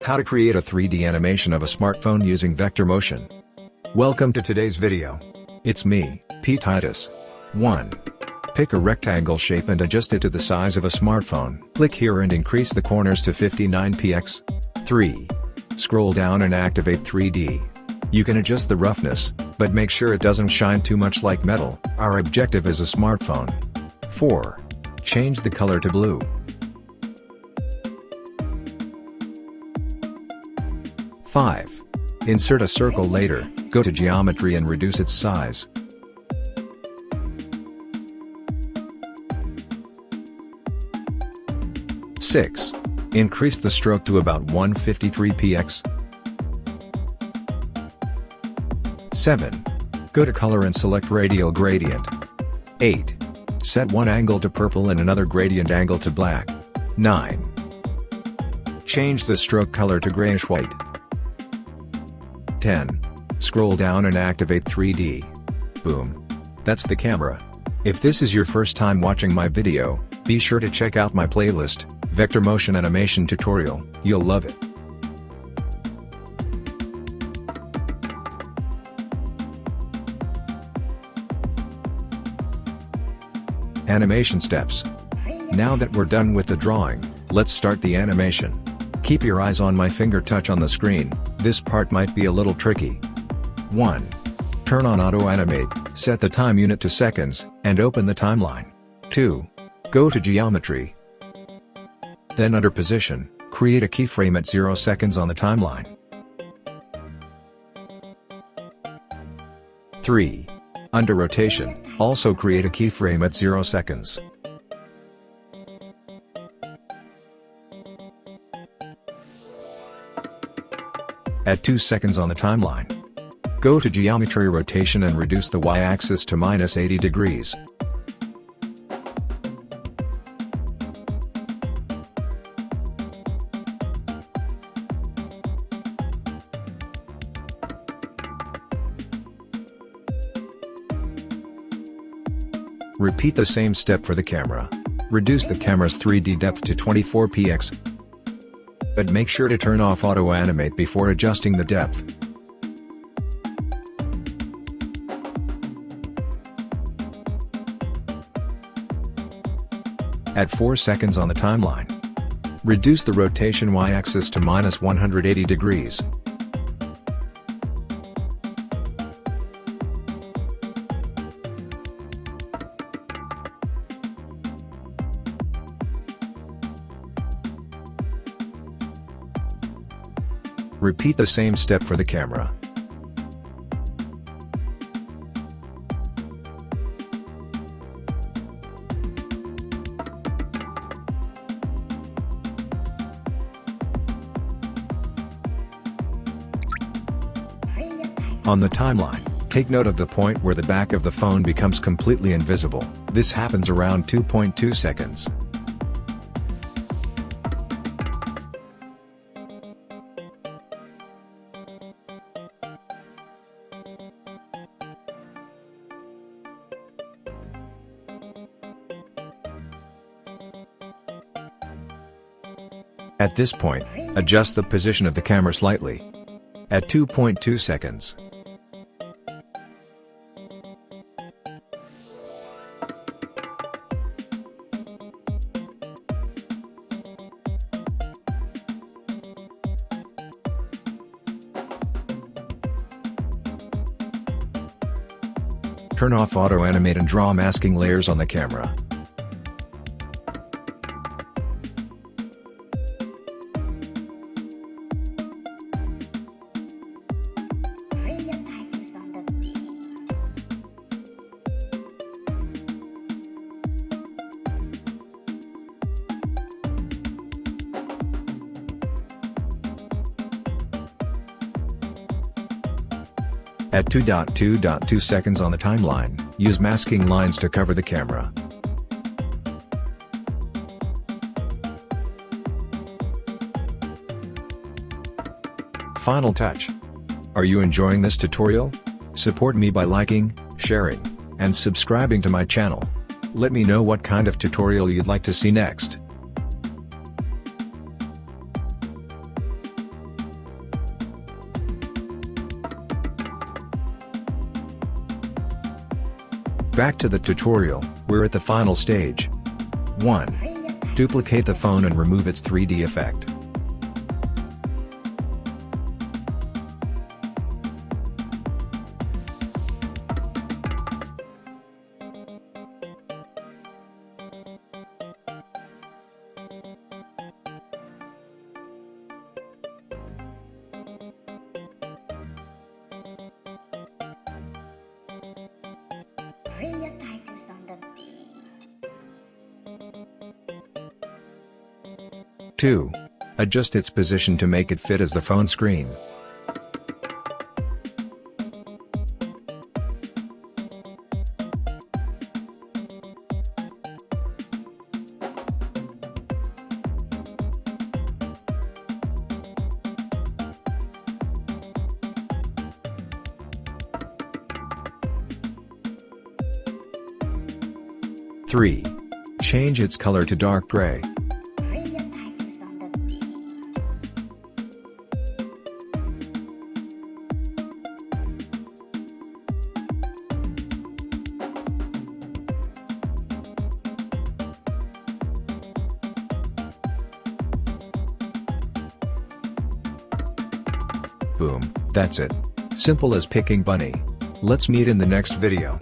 How to create a 3D animation of a smartphone using vector motion. Welcome to today's video. It's me, P-Titus. 1. Pick a rectangle shape and adjust it to the size of a smartphone. Click here and increase the corners to 59px. 3. Scroll down and activate 3D. You can adjust the roughness, but make sure it doesn't shine too much like metal. Our objective is a smartphone. 4. Change the color to blue. 5. Insert a circle later, go to geometry and reduce its size. 6. Increase the stroke to about 153px. 7. Go to color and select radial gradient. 8. Set one angle to purple and another gradient angle to black. 9. Change the stroke color to grayish white. 10. Scroll down and activate 3D. Boom. That's the camera. If this is your first time watching my video, be sure to check out my playlist, Vector Motion Animation Tutorial, you'll love it. Animation steps. Now that we're done with the drawing, let's start the animation. Keep your eyes on my finger touch on the screen, this part might be a little tricky. 1. Turn on Auto Animate, set the time unit to seconds, and open the timeline. 2. Go to Geometry. Then under Position, create a keyframe at 0 seconds on the timeline. 3. Under Rotation, also create a keyframe at 0 seconds. 2 seconds on the timeline. Go to Geometry Rotation and reduce the y-axis to -80 degrees. Repeat the same step for the camera. Reduce the camera's 3D depth to 24px. But make sure to turn off Auto Animate before adjusting the depth. At 4 seconds on the timeline. Reduce the rotation y-axis to -180 degrees. Repeat the same step for the camera. On the timeline, take note of the point where the back of the phone becomes completely invisible. This happens around 2.2 seconds. At this point, adjust the position of the camera slightly. At 2.2 seconds. Turn off Auto Animate and draw masking layers on the camera. At 2.2.2 seconds on the timeline, use masking lines to cover the camera. Final touch. Are you enjoying this tutorial? Support me by liking, sharing, and subscribing to my channel. Let me know what kind of tutorial you'd like to see next. Back to the tutorial, we're at the final stage. 1. Duplicate the phone and remove its 3D effect. 2. Adjust its position to make it fit as the phone screen. 3. Change its color to dark gray. 'Boom, that's it. Simple as picking bunny. Let's meet in the next video.